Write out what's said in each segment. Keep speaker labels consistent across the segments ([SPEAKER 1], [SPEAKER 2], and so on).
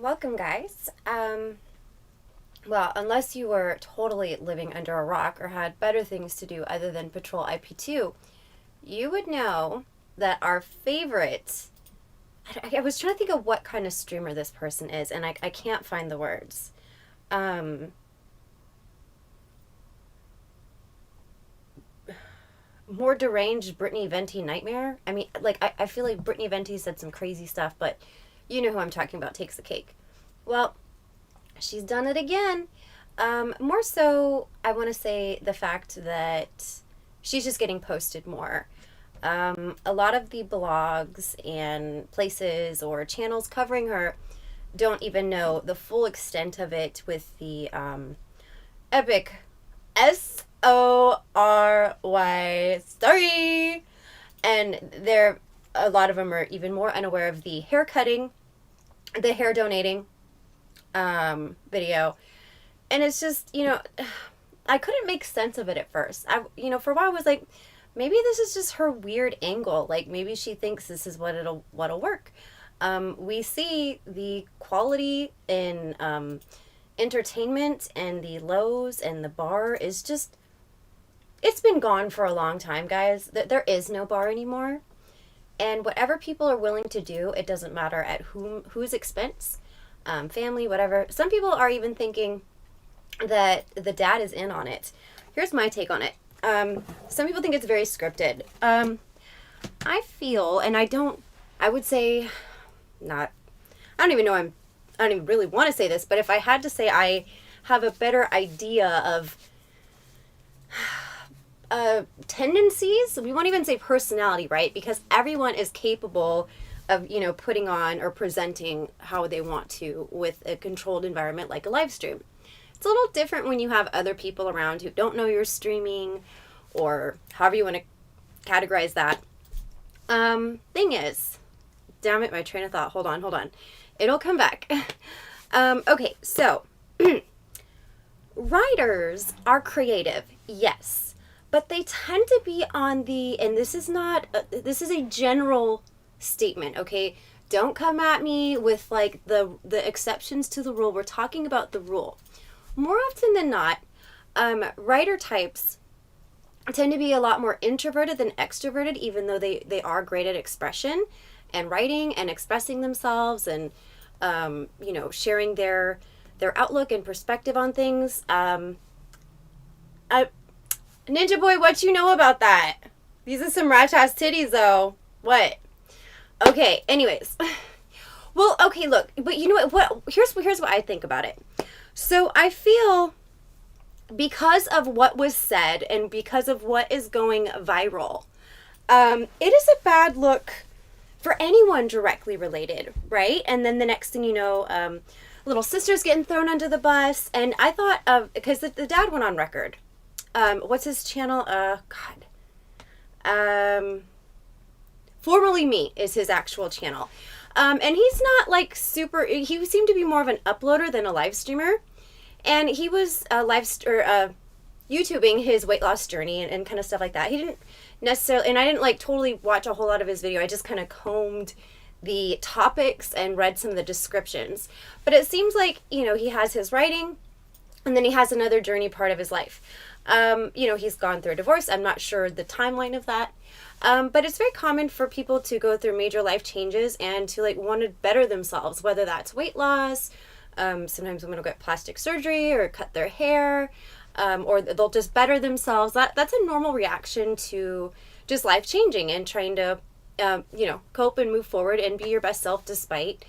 [SPEAKER 1] Welcome, guys. Well, unless you were totally living under a rock or had better things to do other than patrol IP2, you would know that our favorite. I was trying to think of what kind of streamer this person is, and I can't find the words. Um, More deranged Brittany Venti nightmare. I mean, like, I feel like Brittany Venti said some crazy stuff, but you know who I'm talking about takes the cake. Well, she's done it again. More so, I want to say the fact that she's just getting posted more. A lot of the blogs and places or channels covering her don't even know the full extent of it with the epic SORY story. And a lot of them are even more unaware of the hair cutting, the hair donating video. And it's just, I couldn't make sense of it at first. For a while I was like, maybe this is just her weird angle. Like maybe she thinks this is what'll work. We see the quality in entertainment and the lows and the bar is just, it's been gone for a long time, guys. There is no bar anymore. And whatever people are willing to do, it doesn't matter at whose expense, family, whatever. Some people are even thinking that the dad is in on it. Here's my take on it. Some people think it's very scripted. I feel, and I would say not, I don't even know, I don't even really want to say this, but if I had to say I have a better idea of tendencies, we won't even say personality, right? Because everyone is capable of, putting on or presenting how they want to with a controlled environment like a live stream. It's a little different when you have other people around who don't know you're streaming or however you want to categorize that. Thing is, damn it, my train of thought. Hold on. It'll come back. Okay, so writers are creative, yes, but they tend to be on and this is not, this is a general statement, okay? Don't come at me with like the exceptions to the rule. We're talking about the rule. More often than not, writer types tend to be a lot more introverted than extroverted, even though they are great at expression and writing and expressing themselves and, sharing their outlook and perspective on things. Ninja Boy, what you know about that? These are some rat-ass titties, though. What? Okay, anyways. Well, okay, look, but you know what? Here's what I think about it. So I feel because of what was said and because of what is going viral, it is a bad look for anyone directly related, right? And then the next thing you know, little sister's getting thrown under the bus. And I thought because the dad went on record. What's his channel? Formerly Me is his actual channel. And he's not like super, he seemed to be more of an uploader than a live streamer. And he was YouTubing his weight loss journey and kind of stuff like that. He didn't necessarily, and I didn't like totally watch a whole lot of his video. I just kind of combed the topics and read some of the descriptions. But it seems like, he has his writing and then he has another journey part of his life. He's gone through a divorce. I'm not sure the timeline of that. But it's very common for people to go through major life changes and to like want to better themselves, whether that's weight loss. Sometimes women will get plastic surgery or cut their hair, or they'll just better themselves. That's a normal reaction to just life changing and trying to, cope and move forward and be your best self despite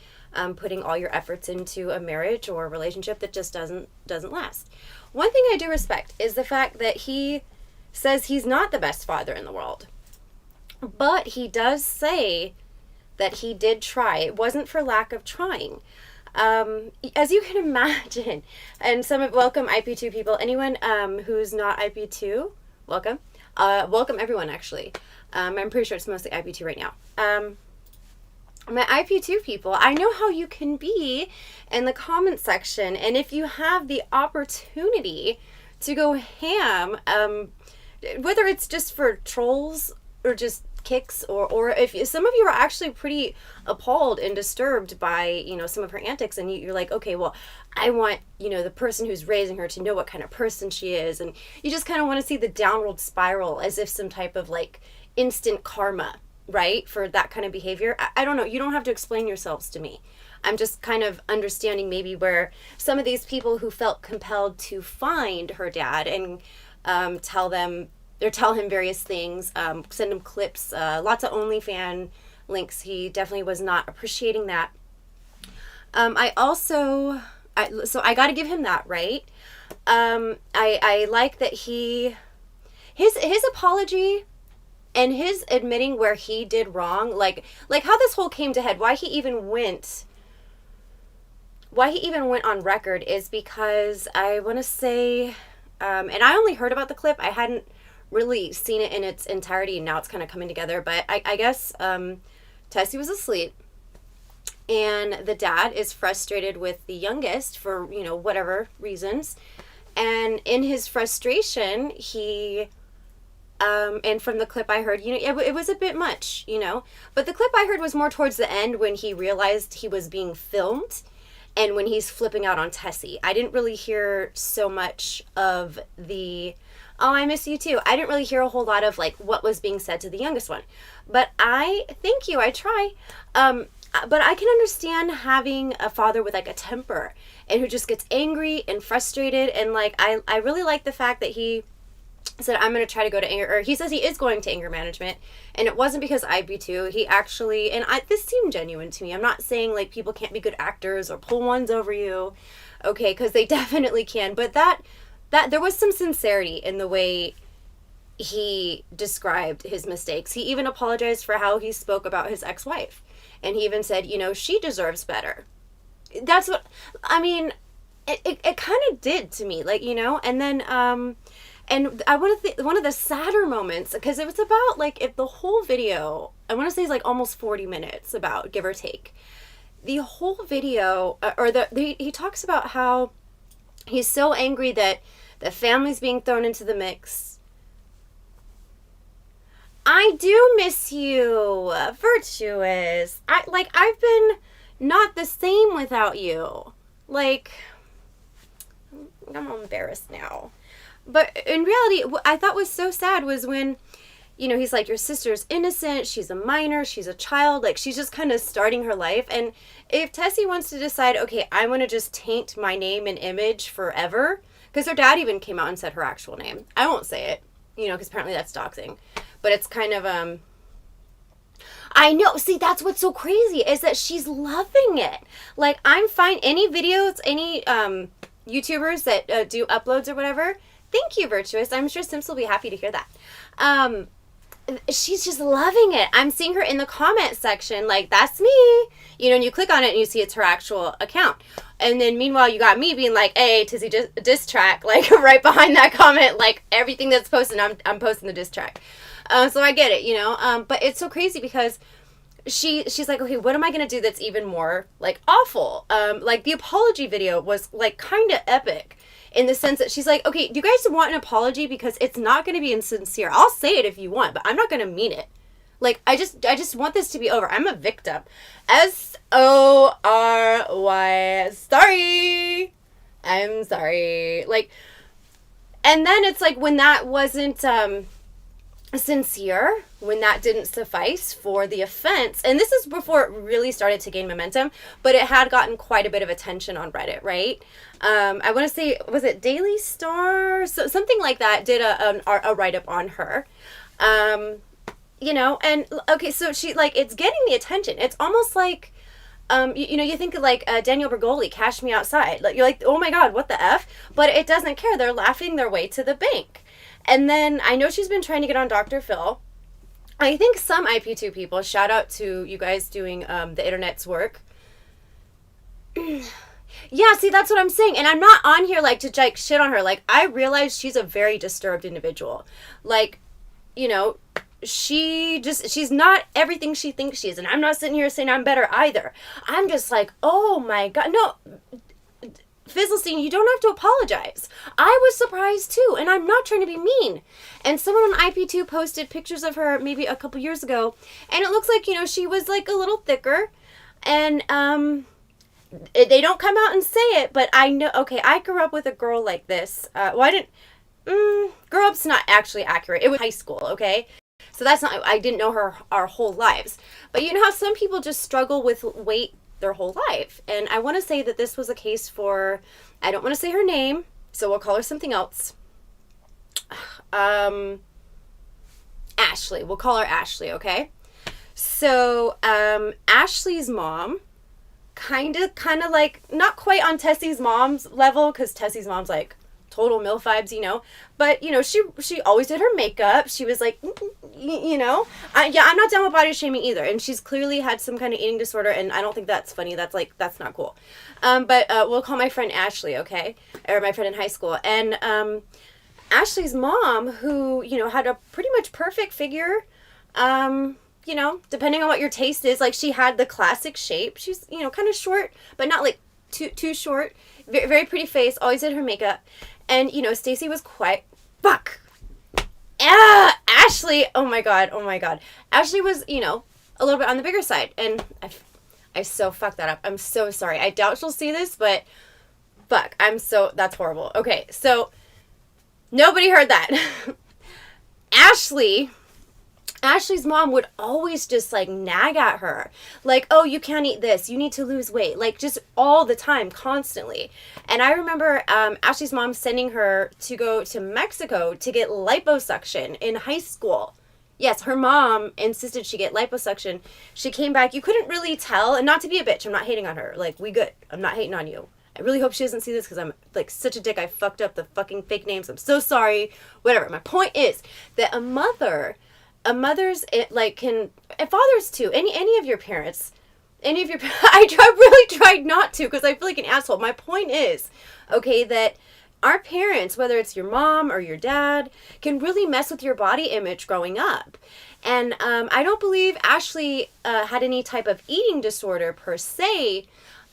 [SPEAKER 1] putting all your efforts into a marriage or a relationship that just doesn't last. One thing I do respect is the fact that he says he's not the best father in the world. But he does say that he did try. It wasn't for lack of trying. As you can imagine, and welcome IP2 people. Anyone who's not IP2, welcome. Welcome everyone, actually. I'm pretty sure it's mostly IP2 right now. My IP2 people, I know how you can be in the comment section, and if you have the opportunity to go ham, whether it's just for trolls or just kicks, or if some of you are actually pretty appalled and disturbed by, you know, some of her antics, and you're like, okay, well, I want, you know, the person who's raising her to know what kind of person she is, and you just kind of want to see the downward spiral as if some type of like instant karma, right, for that kind of behavior. I don't know. You don't have to explain yourselves to me. I'm just kind of understanding maybe where some of these people who felt compelled to find her dad and tell him various things, send him clips, lots of OnlyFans links. He definitely was not appreciating that. I got to give him that, right? I like that his apology and his admitting where he did wrong, like how this whole came to head, why he even went on record is because I want to say, and I only heard about the clip, I hadn't really seen it in its entirety, and now it's kind of coming together, but I guess Tessie was asleep, and the dad is frustrated with the youngest for, you know, whatever reasons, and in his frustration, he, and from the clip I heard, you know, it was a bit much, you know, but the clip I heard was more towards the end when he realized he was being filmed, and when he's flipping out on Tessie. I didn't really hear so much of the, oh, I miss you too. I didn't really hear a whole lot of like what was being said to the youngest one. But thank you, I try. But I can understand having a father with like a temper and who just gets angry and frustrated. And like, I really like the fact that he said, I'm going to try to go to anger, or he says he is going to anger management, and it wasn't because I'd be too. He actually, and this seemed genuine to me. I'm not saying like people can't be good actors or pull ones over you, okay, because they definitely can, but that there was some sincerity in the way he described his mistakes. He even apologized for how he spoke about his ex-wife, and he even said, you know, she deserves better. That's what, I mean, it kind of did to me, like, you know, and then, and I want to one of the sadder moments, because it was about like, if the whole video, I want to say is like almost 40 minutes, about, give or take. The whole video, he talks about how he's so angry that the family's being thrown into the mix. I do miss you, Virtuous. I've been not the same without you. Like, I'm embarrassed now. But in reality, what I thought was so sad was when, you know, he's like, your sister's innocent, she's a minor, she's a child, like, she's just kind of starting her life. And if Tessie wants to decide, okay, I want to just taint my name and image forever, because her dad even came out and said her actual name. I won't say it, you know, because apparently that's doxing. But it's kind of, I know, see, that's what's so crazy, is that she's loving it. Like, I'm fine, any videos, any YouTubers that do uploads or whatever, thank you, Virtuous. I'm sure Sims will be happy to hear that. She's just loving it. I'm seeing her in the comment section, like, that's me. You know, and you click on it and you see it's her actual account. And then meanwhile, you got me being like, hey, Tizzy diss track, like, right behind that comment, like, everything that's posted, I'm posting the diss track. So I get it, you know. But it's so crazy because she's like, okay, what am I going to do that's even more, like, awful? Like, the apology video was, like, kind of epic. In the sense that she's like, okay, do you guys want an apology? Because it's not going to be insincere. I'll say it if you want, but I'm not going to mean it. Like, I just want this to be over. I'm a victim. S-O-R-Y. Sorry. I'm sorry. Like, and then it's like, when that wasn't sincere, when that didn't suffice for the offense, and this is before it really started to gain momentum, but it had gotten quite a bit of attention on Reddit, right? I want to say, was it Daily Star? So something like that did a write-up on her. You know, and okay, so she, like, it's getting the attention. It's almost like, you know, you think of like Daniel Bergoli, Cash Me Outside. Like, you're like, oh my God, what the F? But it doesn't care. They're laughing their way to the bank. And then I know she's been trying to get on Dr. Phil. I think some IP2 people, shout out to you guys doing the internet's work. Yeah, see, that's what I'm saying. And I'm not on here like to like shit on her. Like, I realize she's a very disturbed individual. Like, you know, she's not everything she thinks she is. And I'm not sitting here saying I'm better either. I'm just like, oh my God. No, Fizzlestein, you don't have to apologize. I was surprised too, and I'm not trying to be mean. And someone on IP2 posted pictures of her maybe a couple years ago, and it looks like, you know, she was like a little thicker, and they don't come out and say it, but I know, okay, I grew up with a girl like this. Well, I didn't, grow up's not actually accurate. It was high school, okay? So that's not, I didn't know her our whole lives. But you know how some people just struggle with weight their whole life. And I want to say that this was a case for, I don't want to say her name, so we'll call her something else. Ashley. We'll call her Ashley, okay? So, Ashley's mom, kind of like, not quite on Tessie's mom's level, because Tessie's mom's like total MILF vibes, you know, but, you know, she always did her makeup. She was like, you know, I'm not down with body shaming either, and she's clearly had some kind of eating disorder, and I don't think that's funny. That's like, that's not cool. But we'll call my friend Ashley, okay, or my friend in high school. And Ashley's mom, who, you know, had a pretty much perfect figure, you know, depending on what your taste is, like, she had the classic shape. She's, you know, kind of short, but not like too short. Very, very pretty face, always did her makeup. And, you know, Stacy was quite, Ashley, oh my god. Ashley was, you know, a little bit on the bigger side. And I so fucked that up. I'm so sorry. I doubt she'll see this, but fuck, that's horrible. Okay, so, nobody heard that. Ashley's mom would always just, like, nag at her. Like, oh, you can't eat this. You need to lose weight. Like, just all the time, constantly. And I remember Ashley's mom sending her to go to Mexico to get liposuction in high school. Yes, her mom insisted she get liposuction. She came back. You couldn't really tell. And not to be a bitch. I'm not hating on her. Like, we good. I'm not hating on you. I really hope she doesn't see this because I'm, like, such a dick. I fucked up the fucking fake names. I'm so sorry. Whatever. My point is that a mother's, it, like, can, and fathers too, any of your parents, I really tried not to, because I feel like an asshole. My point is, okay, that our parents, whether it's your mom or your dad, can really mess with your body image growing up. And I don't believe Ashley had any type of eating disorder per se,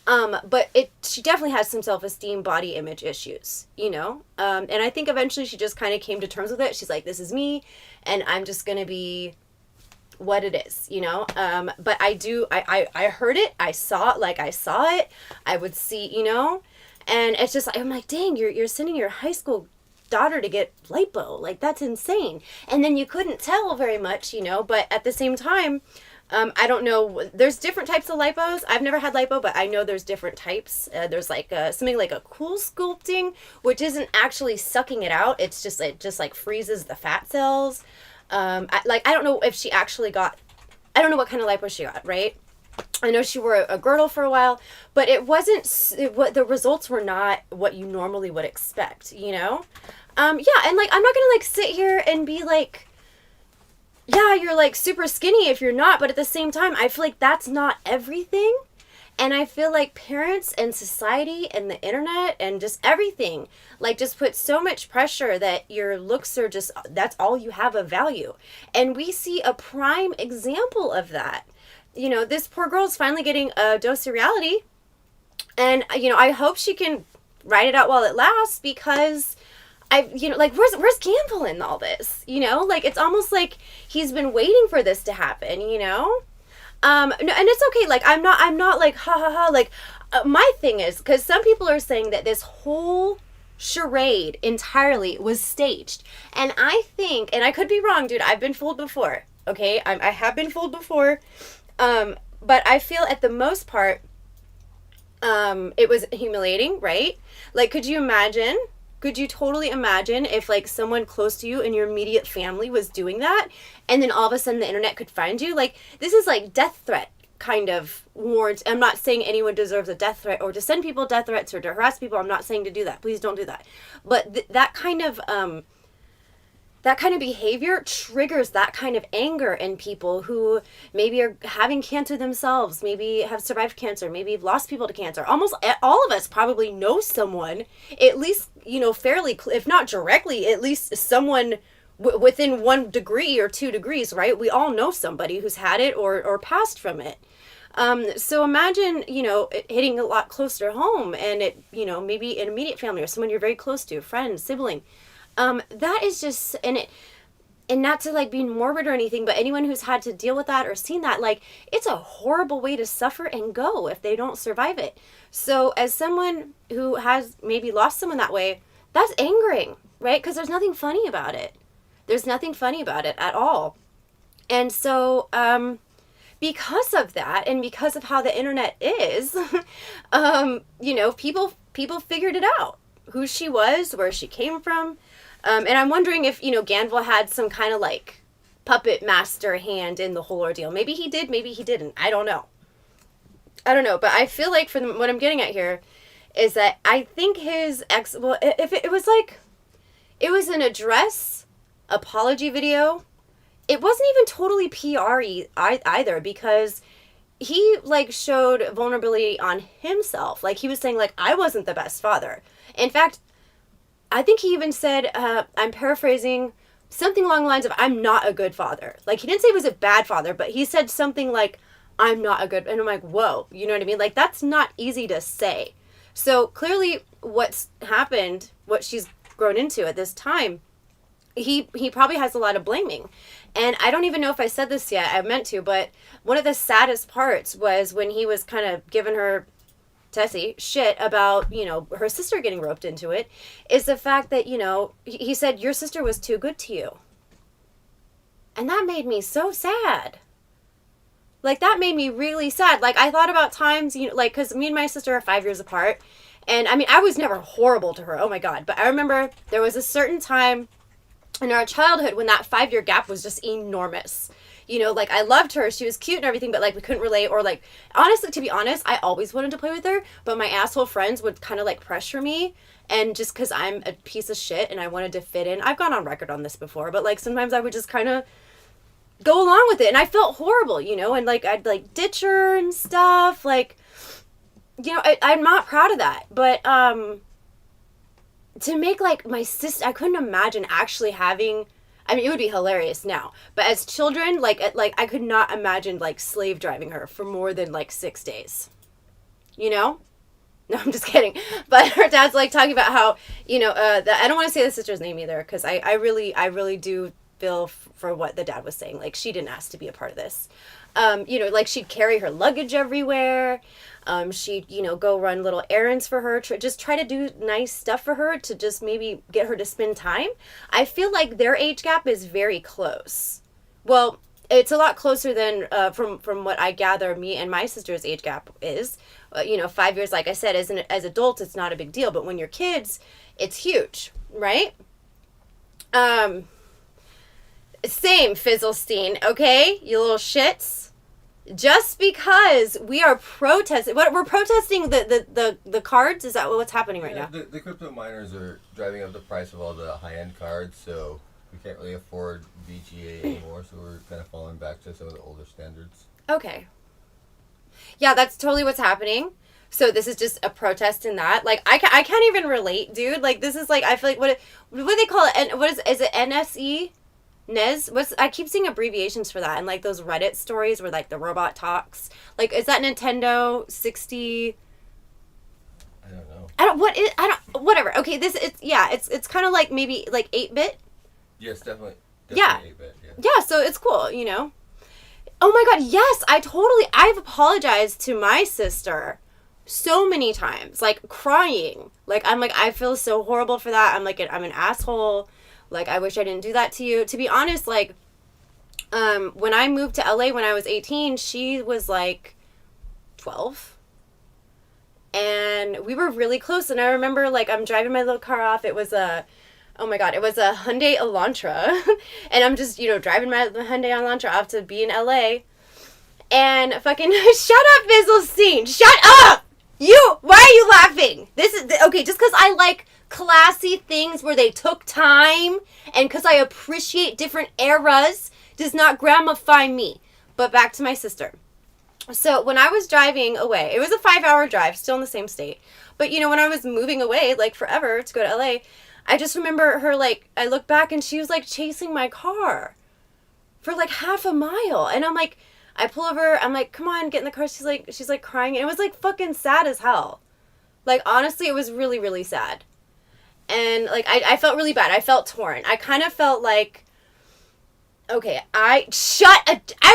[SPEAKER 1] but she definitely has some self-esteem, body image issues, you know? And I think eventually she just kind of came to terms with it. She's like, this is me, and I'm just going to be what it is, you know? But I heard it. I saw it. I would see, you know? And it's just, I'm like, dang, you're sending your high school daughter to get lipo. Like, that's insane. And then you couldn't tell very much, you know? But at the same time, I don't know. There's different types of lipos. I've never had lipo, but I know there's different types. There's like something like a cool sculpting, which isn't actually sucking it out. It's just, it just like freezes the fat cells. I don't know if she actually got, I don't know what kind of lipo she got, right? I know she wore a girdle for a while, but it wasn't, the results were not what you normally would expect, you know? Yeah, and like, I'm not gonna like sit here and be like, yeah, you're like super skinny if you're not, but at the same time, I feel like that's not everything. And I feel like parents and society and the internet and just everything, like, just put so much pressure that your looks are just, that's all you have of value. And we see a prime example of that. You know, this poor girl's finally getting a dose of reality. And, you know, I hope she can ride it out while it lasts, because you know, like, where's Gamble in all this? You know, like, it's almost like he's been waiting for this to happen, you know? No, and it's okay. Like, I'm not like, ha ha ha. Like, my thing is, because some people are saying that this whole charade entirely was staged. And I think, and I could be wrong, dude, I've been fooled before. Okay. I have been fooled before. But I feel at the most part, it was humiliating, right? Like, could you totally imagine if, like, someone close to you in your immediate family was doing that, and then all of a sudden the internet could find you? Like, this is like death threat kind of warrants. I'm not saying anyone deserves a death threat or to send people death threats or to harass people. I'm not saying to do that. Please don't do that. But that kind of behavior triggers that kind of anger in people who maybe are having cancer themselves, maybe have survived cancer, maybe have lost people to cancer. Almost all of us probably know someone, at least, you know, fairly, if not directly, at least someone within 1 degree or 2 degrees, right? We all know somebody who's had it or passed from it. So imagine, it hitting a lot closer to home, and it, maybe an immediate family or someone you're very close to, a friend, sibling. That is just, and not to like be morbid or anything, but anyone who's had to deal with that or seen that, like, it's a horrible way to suffer and go if they don't survive it. So as someone who has maybe lost someone that way, that's angering, right? Because there's nothing funny about it. There's nothing funny about it at all. And so, because of that, and because of how the internet is, people figured it out. Who she was, where she came from. And I'm wondering if, Ganville had some kind of like puppet master hand in the whole ordeal. Maybe he did, maybe he didn't. I don't know. But I feel like what I'm getting at here is that I think his if it was like, it was an address, apology video, it wasn't even totally PR-y either, because he like showed vulnerability on himself. Like, he was saying like, I wasn't the best father. In fact, I think he even said, I'm paraphrasing, something along the lines of, I'm not a good father. Like, he didn't say he was a bad father, but he said something like, I'm not a good, and I'm like, whoa, you know what I mean? Like, that's not easy to say. So clearly what's happened, what she's grown into at this time, he probably has a lot of blaming. And I don't even know if I said this yet, I meant to, but one of the saddest parts was when he was kind of giving her, Tessie, shit about, her sister getting roped into it, is the fact that, he said, your sister was too good to you. And that made me so sad. Like, that made me really sad. Like, I thought about times, because me and my sister are 5 years apart. And, I mean, I was never horrible to her. Oh, my God. But I remember there was a certain time in our childhood when that 5-year gap was just enormous. Like, I loved her. She was cute and everything, but, like, we couldn't relate. Or, like, honestly, to be honest, I always wanted to play with her. But my asshole friends would kind of, like, pressure me. And just because I'm a piece of shit and I wanted to fit in. I've gone on record on this before. But, like, sometimes I would just kind of go along with it, and I felt horrible, and like I'd like ditch her and stuff, like, I'm not proud of that, but to make like my sister, I couldn't imagine actually having, I mean, it would be hilarious now, but as children, like I could not imagine like slave driving her for more than like 6 days, No, I'm just kidding. But her dad's like talking about how, I don't want to say the sister's name either, because I really do feel for what the dad was saying. Like, she didn't ask to be a part of this. Like, she'd carry her luggage everywhere. She'd, go run little errands for her, just try to do nice stuff for her to just maybe get her to spend time. I feel like their age gap is very close. Well, it's a lot closer than, from what I gather, me and my sister's age gap is. 5 years, like I said, as adults, it's not a big deal. But when you're kids, it's huge, right? Same, Fizzlestein, okay? You little shits. Just because we are protesting... We're protesting the cards? Is that what's happening right now?
[SPEAKER 2] The crypto miners are driving up the price of all the high-end cards, so we can't really afford VGA anymore, so we're kind of falling back to some of the older standards. Okay.
[SPEAKER 1] Yeah, that's totally what's happening. So this is just a protest in that. Like, I can't even relate, dude. Like, this is like... I feel like... What do they call it? What is it NSE? NES? I keep seeing abbreviations for that, and like those Reddit stories where like the robot talks. Like, is that Nintendo 60?
[SPEAKER 2] I don't know.
[SPEAKER 1] Whatever. Okay, it's kind of like maybe like 8-bit.
[SPEAKER 2] Yes, definitely
[SPEAKER 1] yeah.
[SPEAKER 2] 8-bit.
[SPEAKER 1] Yeah, so it's cool, Oh my God, yes, I've apologized to my sister so many times, like crying. Like, I'm like, I feel so horrible for that. I'm like, I'm an asshole. Like, I wish I didn't do that to you. To be honest, like, when I moved to LA when I was 18, she was, like, 12. And we were really close. And I remember, like, I'm driving my little car off. It was a Hyundai Elantra. And I'm just, driving my Hyundai Elantra off to be in LA. And fucking, shut up, Fizzlestein. Shut up! Why are you laughing? Okay, just because I like classy things where they took time and because I appreciate different eras does not gramify me. But back to my sister. So when I was driving away, it was a 5-hour drive, still in the same state. But when I was moving away, like forever to go to LA, I just remember her, like, I look back and she was like chasing my car for like half a mile. And I'm like, I pull over. I'm like, come on, get in the car. She's like crying. And it was like fucking sad as hell. Like, honestly, it was really, really sad. And like, I felt really bad. I felt torn. I kind of felt like, okay, I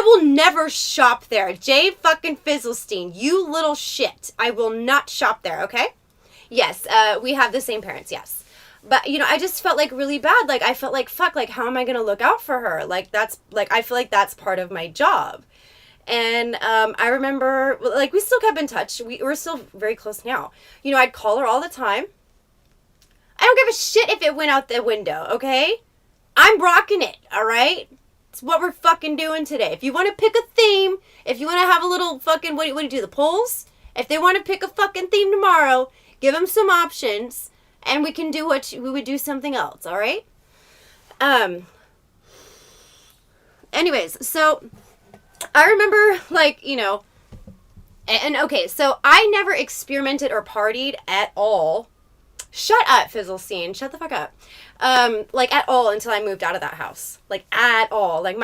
[SPEAKER 1] will never shop there. Jay fucking Fizzlestein, you little shit. I will not shop there, okay? Yes, we have the same parents, yes. But, you know, I just felt like really bad. Like, I felt like, fuck, like, how am I going to look out for her? Like, that's, like, I feel like that's part of my job. And I remember, like, we still kept in touch. We're still very close now. You know, I'd call her all the time. I don't give a shit if it went out the window, okay? I'm rocking it, all right? It's what we're fucking doing today. If you want to pick a theme, if you want to have a little fucking, what do you do, the polls? If they want to pick a fucking theme tomorrow, give them some options, and we can do we would do something else, all right? Anyways, so I remember, like, you know, and okay, so I never experimented or partied at all. Shut up, Fizzlestein. Shut the fuck up. Like, at all until I moved out of that house. Like, at all. Like,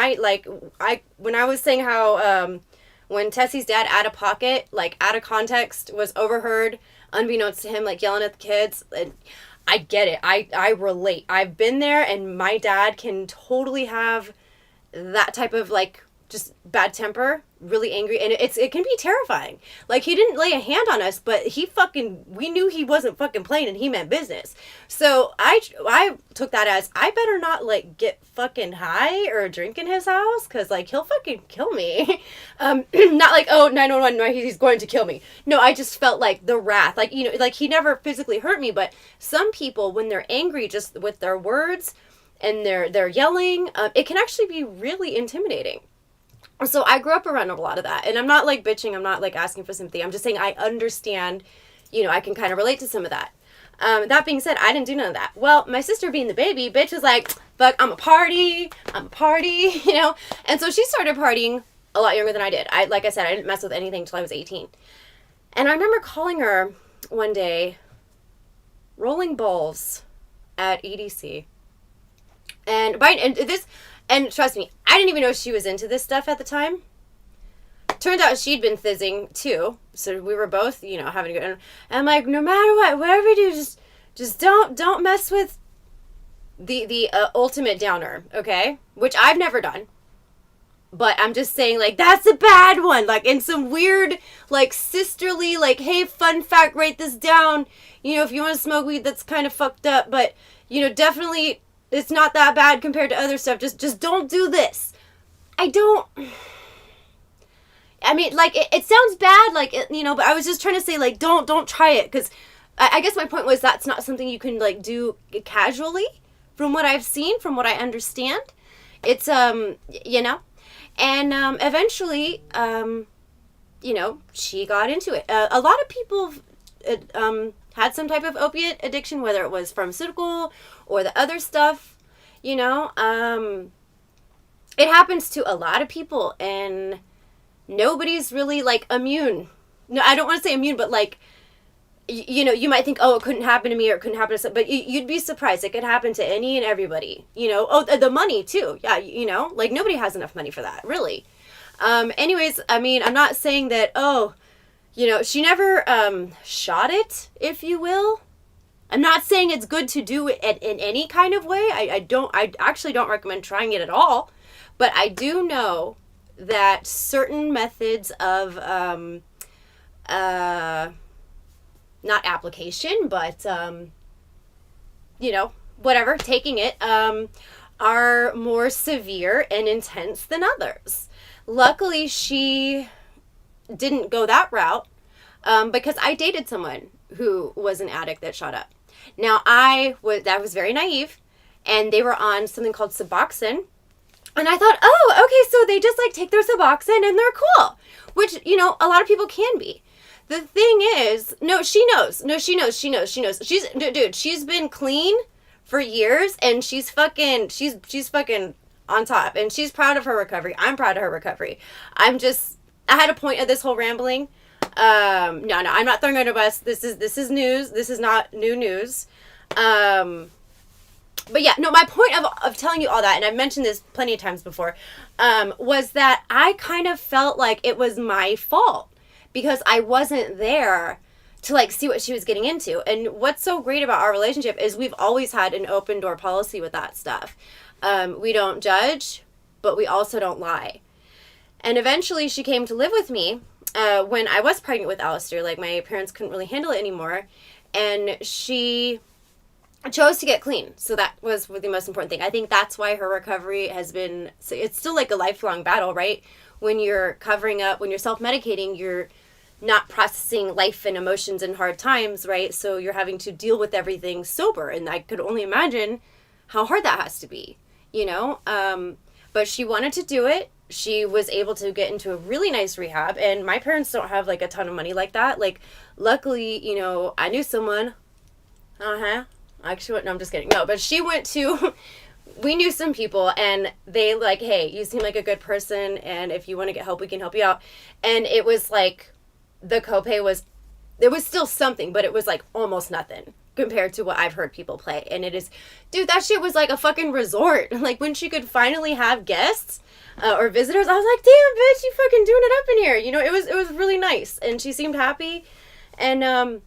[SPEAKER 1] when I was saying how, when Tessie's dad, out of pocket, like, out of context, was overheard, unbeknownst to him, like, yelling at the kids, and I get it. I relate. I've been there, and my dad can totally have that type of, like, just bad temper, really angry, and it can be terrifying. Like, he didn't lay a hand on us, but we knew he wasn't fucking playing and he meant business. So I took that as, I better not, like, get fucking high or drink in his house, because, like, he'll fucking kill me. Not like, oh, 911, no, he's going to kill me. No, I just felt like the wrath. Like, you know, like, he never physically hurt me, but some people, when they're angry just with their words and they're yelling, it can actually be really intimidating. So I grew up around a lot of that. And I'm not, like, bitching. I'm not, like, asking for sympathy. I'm just saying I understand, you know, I can kind of relate to some of that. That being said, I didn't do none of that. Well, my sister being the baby, bitch was like, fuck, I'm a party, you know? And so she started partying a lot younger than I did. Like I said, I didn't mess with anything until I was 18. And I remember calling her one day, rolling balls at EDC. And trust me, I didn't even know she was into this stuff at the time. Turned out she'd been fizzing too. So we were both, you know, having a good. And I'm like, no matter what, whatever you do, just don't mess with the ultimate downer, okay? Which I've never done. But I'm just saying, like, that's a bad one. Like, in some weird, like, sisterly, like, hey, fun fact, write this down. You know, if you want to smoke weed, that's kind of fucked up. But, you know, definitely, it's not that bad compared to other stuff. Just don't do this. I mean, like, it sounds bad, like, you know, but I was just trying to say, like, don't try it. Because I guess my point was that's not something you can, like, do casually from what I've seen, from what I understand. It's, you know. And eventually, you know, she got into it. A lot of people had some type of opiate addiction, whether it was pharmaceutical or the other stuff, you know. It happens to a lot of people, and nobody's really, like, immune. No, I don't want to say immune, but, like, you know, you might think, oh, it couldn't happen to me or it couldn't happen to some, but you'd be surprised. It could happen to any and everybody, you know. Oh, the money too. Yeah, you know, like, nobody has enough money for that, really. Anyways, I mean, I'm not saying that, oh, you know, she never shot it, if you will. I'm not saying it's good to do it in any kind of way. I actually don't recommend trying it at all. But I do know that certain methods of, not application, but, you know, whatever, taking it, are more severe and intense than others. Luckily, she didn't go that route, because I dated someone who was an addict that shot up. Now, I was very naive, and they were on something called Suboxone, and I thought, oh, okay, so they just, like, take their Suboxone and they're cool, which, you know, a lot of people can be. The thing is, no, she knows. She's been clean for years, and she's fucking on top, and she's proud of her recovery. I'm proud of her recovery. I had a point of this whole rambling. No, I'm not throwing her under a bus. This is news. This is not new news. But yeah, no, my point of telling you all that, and I've mentioned this plenty of times before, was that I kind of felt like it was my fault because I wasn't there to like see what she was getting into. And what's so great about our relationship is we've always had an open door policy with that stuff. We don't judge, but we also don't lie. And eventually she came to live with me when I was pregnant with Alistair. Like, my parents couldn't really handle it anymore. And she chose to get clean. So that was the most important thing. I think that's why her recovery has been, so it's still like a lifelong battle, right? When you're covering up, when you're self-medicating, you're not processing life and emotions in hard times, right? So you're having to deal with everything sober. And I could only imagine how hard that has to be, you know? But she wanted to do it. She was able to get into a really nice rehab. And my parents don't have like a ton of money like that. Like, luckily, you know, I knew someone. Actually, no, I'm just kidding. No, but she went to, we knew some people and they like, hey, you seem like a good person. And if you want to get help, we can help you out. And it was like, the copay was, it was still something, but it was like almost nothing compared to what I've heard people pay. And it is, dude, that shit was like a fucking resort. Like, when she could finally have guests or visitors, I was like, damn, bitch, you fucking doing it up in here. You know, it was really nice. And she seemed happy. And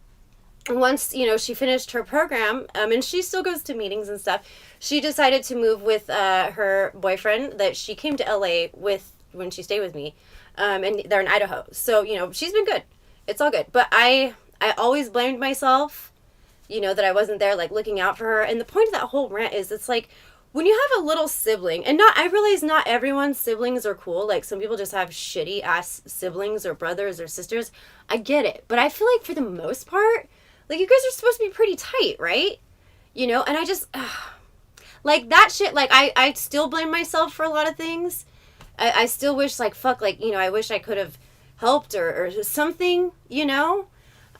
[SPEAKER 1] once, you know, she finished her program, and she still goes to meetings and stuff, she decided to move with her boyfriend that she came to LA with when she stayed with me. And they're in Idaho. So, you know, she's been good. It's all good. But I always blamed myself, you know, that I wasn't there, like, looking out for her. And the point of that whole rant is, it's like, when you have a little sibling, and I realize not everyone's siblings are cool. Like, some people just have shitty ass siblings or brothers or sisters. I get it. But I feel like for the most part, like, you guys are supposed to be pretty tight, right? You know, and I just, like, that shit, like, I still blame myself for a lot of things. I still wish, like, fuck, like, you know, I wish I could have helped or something, you know?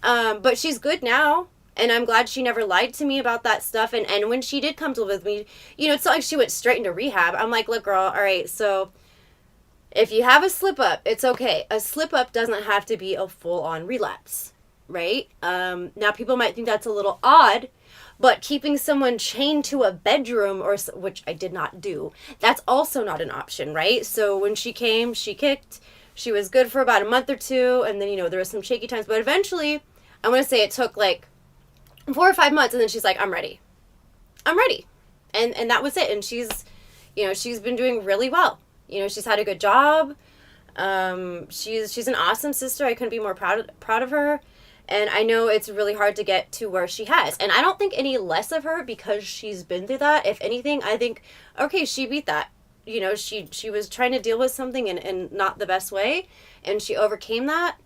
[SPEAKER 1] But she's good now. And I'm glad she never lied to me about that stuff. And when she did come to live with me, you know, it's not like she went straight into rehab. I'm like, look, girl, all right, so if you have a slip up, it's okay. A slip up doesn't have to be a full-on relapse, right? Now, people might think that's a little odd, but keeping someone chained to a bedroom, which I did not do, that's also not an option, right? So when she came, she kicked. She was good for about a month or two, and then, you know, there was some shaky times. But eventually, I want to say it took, like, 4 or 5 months, and then she's like, I'm ready. I'm ready. And that was it. And she's, you know, she's been doing really well. You know, she's had a good job. She's an awesome sister. I couldn't be more proud of her. And I know it's really hard to get to where she has. And I don't think any less of her because she's been through that. If anything, I think, okay, she beat that. You know, she was trying to deal with something in not the best way. And she overcame that.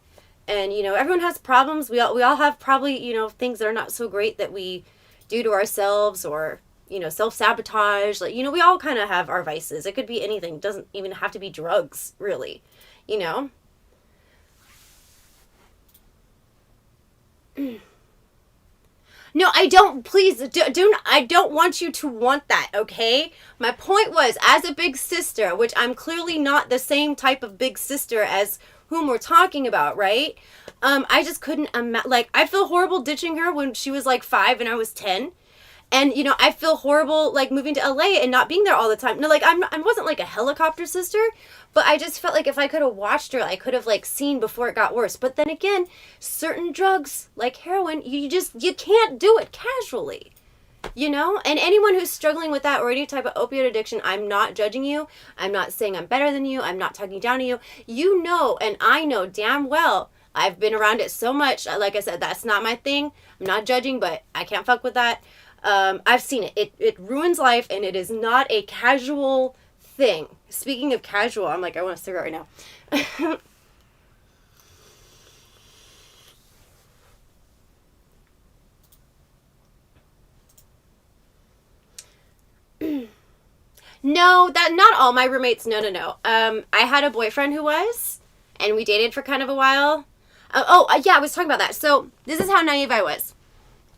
[SPEAKER 1] And, you know, everyone has problems. We all have probably, you know, things that are not so great that we do to ourselves or, you know, self-sabotage. Like, you know, we all kind of have our vices. It could be anything. It doesn't even have to be drugs, really, you know? No, I don't, please, I don't want you to want that, okay? My point was, as a big sister, which I'm clearly not the same type of big sister as whom we're talking about, right? I just couldn't like, I feel horrible ditching her when she was like 5 and I was 10. And, you know, I feel horrible, like, moving to LA and not being there all the time. No, like, I wasn't, like, a helicopter sister, but I just felt like if I could have watched her, I could have, like, seen before it got worse. But then again, certain drugs, like heroin, you can't do it casually, you know? And anyone who's struggling with that or any type of opioid addiction, I'm not judging you. I'm not saying I'm better than you. I'm not talking down to you. You know, and I know damn well, I've been around it so much. Like I said, that's not my thing. I'm not judging, but I can't fuck with that. I've seen it. It ruins life, and it is not a casual thing. Speaking of casual, I'm like, I want a cigarette right now. No, that not all my roommates. No. I had a boyfriend who was, and we dated for kind of a while. Yeah, I was talking about that. So this is how naive I was.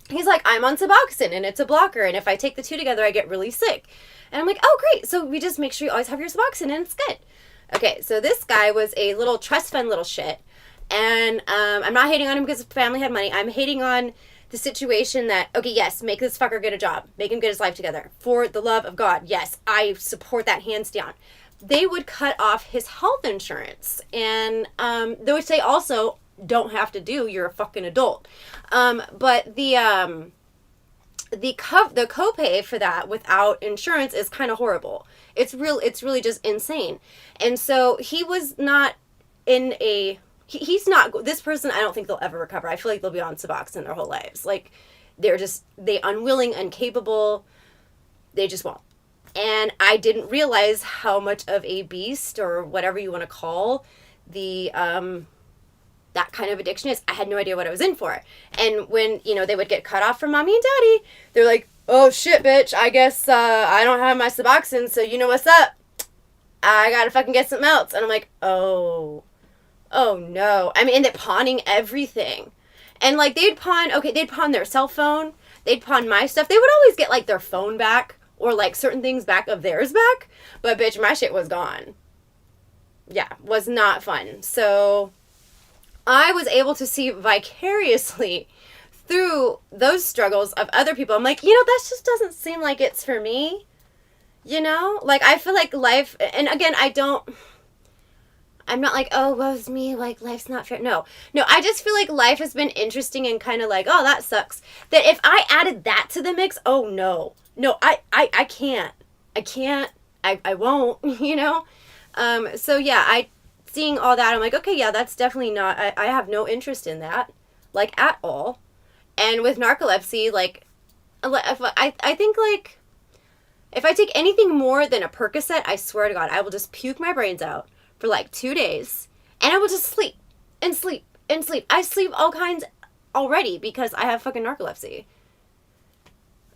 [SPEAKER 1] He's like, I'm on Suboxone, and it's a blocker, and if I take the two together, I get really sick. And I'm like, oh, great. So we just make sure you always have your Suboxone, and it's good. Okay, so this guy was a little trust fund little shit, and I'm not hating on him because his family had money. I'm hating on the situation that, okay, yes, make this fucker get a job. Make him get his life together. For the love of God, yes, I support that hands down. They would cut off his health insurance. And which they also don't have to do. You're a fucking adult. But the copay for that without insurance is kind of horrible. It's really just insane. And so he was not in a... He's not... This person, I don't think they'll ever recover. I feel like they'll be on Suboxone their whole lives. Like, they unwilling, incapable. They just won't. And I didn't realize how much of a beast, or whatever you want to call the... that kind of addiction is. I had no idea what I was in for. And when, they would get cut off from mommy and daddy, they're like, oh shit, bitch, I guess I don't have my Suboxone, so you know what's up. I gotta fucking get something else. And I'm like, oh no. I mean, and they're pawning everything. And like, they'd pawn their cell phone, they'd pawn my stuff. They would always get like their phone back, or like certain things back of theirs back. But bitch, my shit was gone. Yeah, was not fun. So I was able to see vicariously through those struggles of other people. I'm like, that just doesn't seem like it's for me. Like, I feel like life, and again, I'm not like, oh, woe's me, like, life's not fair. No, I just feel like life has been interesting and kind of like, oh, that sucks. That if I added that to the mix, oh, no, I can't. I won't, So, yeah, seeing all that, I'm like, okay, yeah, that's definitely not, I have no interest in that, like, at all. And with narcolepsy, like, I think, like, if I take anything more than a Percocet, I swear to God, I will just puke my brains out for, like, 2 days. And I will just sleep and sleep and sleep. I sleep all kinds already because I have fucking narcolepsy.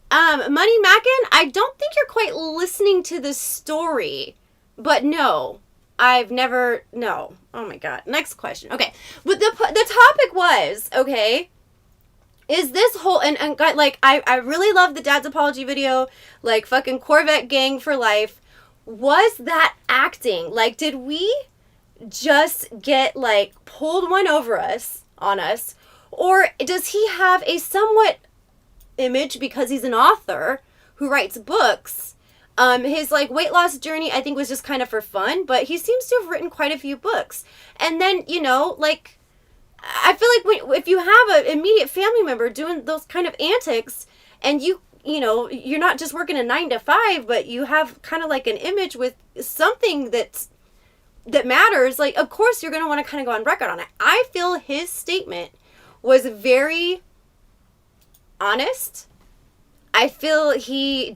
[SPEAKER 1] Money Mackin, I don't think you're quite listening to the story. But no. No. Oh my God. Next question. Okay. But the topic was, okay, is this whole, and like, I really love the dad's apology video, like, fucking Corvette gang for life. Was that acting? Like, did we just get, like, pulled one on us? Or does he have a somewhat image because he's an author who writes books? His, like, weight loss journey, I think, was just kind of for fun, but he seems to have written quite a few books. And then, like, I feel like if you have an immediate family member doing those kind of antics, and you're not just working a 9 to 5, but you have kind of like an image with something that matters, like, of course you're going to want to kind of go on record on it. I feel his statement was very honest. I feel he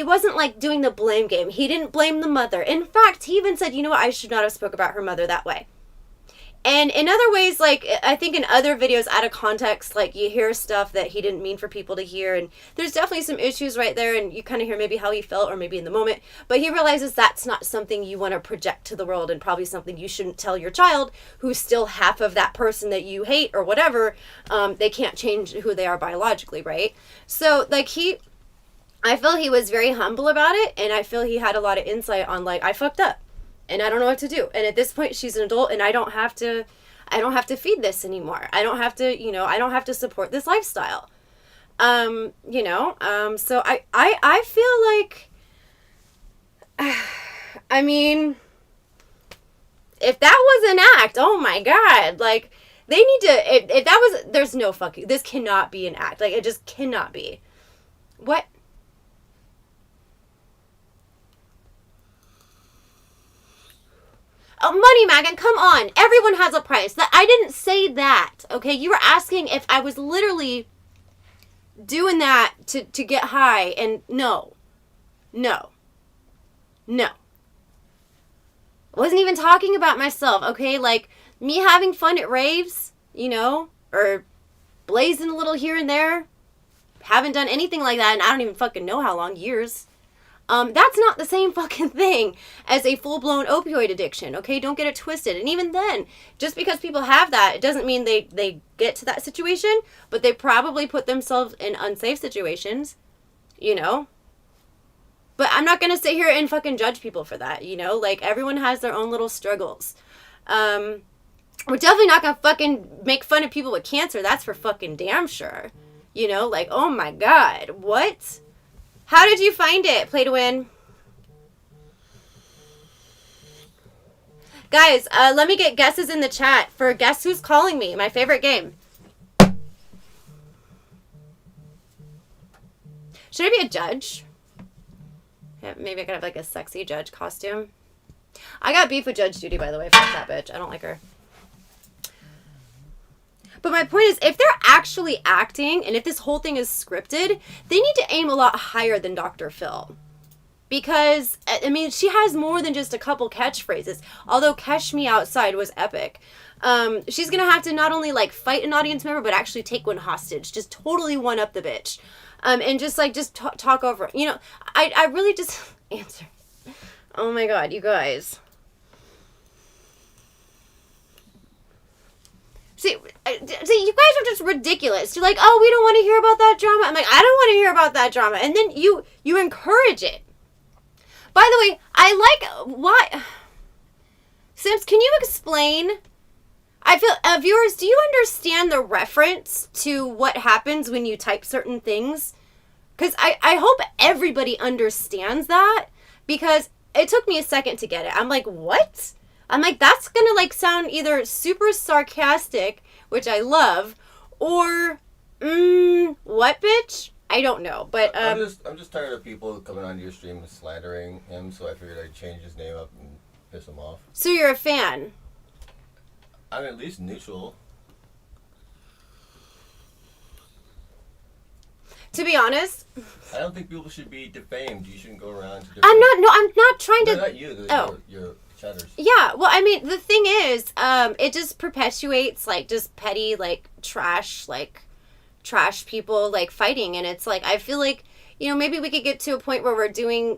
[SPEAKER 1] wasn't like doing the blame game. He didn't blame the mother. In fact, he even said, I should not have spoke about her mother that way. And in other ways, like, I think in other videos out of context, like, you hear stuff that he didn't mean for people to hear, and there's definitely some issues right there, and you kind of hear maybe how he felt, or maybe in the moment, but he realizes that's not something you want to project to the world, and probably something you shouldn't tell your child, who's still half of that person that you hate, or whatever. They can't change who they are biologically, right? So, like, I feel he was very humble about it, and I feel he had a lot of insight on, like, I fucked up. And I don't know what to do. And at this point, she's an adult, and I don't have to feed this anymore. I don't have to, I don't have to support this lifestyle. So I feel like, I mean, if that was an act, oh my God, like, they need to, if that was, there's no fucking, this cannot be an act. Like, it just cannot be. What? Oh, Money Megan, come on. Everyone has a price. I didn't say that, okay? You were asking if I was literally doing that to get high, and no. I wasn't even talking about myself, okay? Like, me having fun at raves, or blazing a little here and there. Haven't done anything like that, and I don't even fucking know how long, years. That's not the same fucking thing as a full-blown opioid addiction, okay? Don't get it twisted. And even then, just because people have that, it doesn't mean they get to that situation, but they probably put themselves in unsafe situations, But I'm not gonna sit here and fucking judge people for that, Like, everyone has their own little struggles. We're definitely not gonna fucking make fun of people with cancer. That's for fucking damn sure. You know, like, oh my god, what? How did you find it? Play to win. Guys, let me get guesses in the chat for Guess Who's Calling Me, my favorite game. Should I be a judge? Yeah, maybe I could have like a sexy judge costume. I got beef with Judge Judy, by the way. Fuck that bitch. I don't like her. But my point is, if they're actually acting, and if this whole thing is scripted, they need to aim a lot higher than Dr. Phil. Because, I mean, she has more than just a couple catchphrases. Although Catch Me Outside was epic. She's going to have to not only, like, fight an audience member, but actually take one hostage. Just totally one-up the bitch. And just talk over. You know, I really just... Answer. Oh my god, you guys. See, you guys are just ridiculous. You're like, oh, we don't want to hear about that drama. I'm like, I don't want to hear about that drama. And then you encourage it. By the way, I like, why? Sims, can you explain? I feel, viewers, do you understand the reference to what happens when you type certain things? Because I hope everybody understands that. Because it took me a second to get it. I'm like, what? I'm like, that's gonna like sound either super sarcastic, which I love, or what, bitch? I don't know, but
[SPEAKER 2] I'm just tired of people coming onto your stream and slandering him, so I figured I'd change his name up and piss him off.
[SPEAKER 1] So you're a fan?
[SPEAKER 2] I'm at least neutral.
[SPEAKER 1] To be honest,
[SPEAKER 2] I don't think people should be defamed. You shouldn't go around to
[SPEAKER 1] I'm not trying to.
[SPEAKER 2] Not you. Your chatters.
[SPEAKER 1] Yeah, well, I mean, the thing is, it just perpetuates, like, just petty, like, trash people, like, fighting, and it's like, I feel like, you know, maybe we could get to a point where we're doing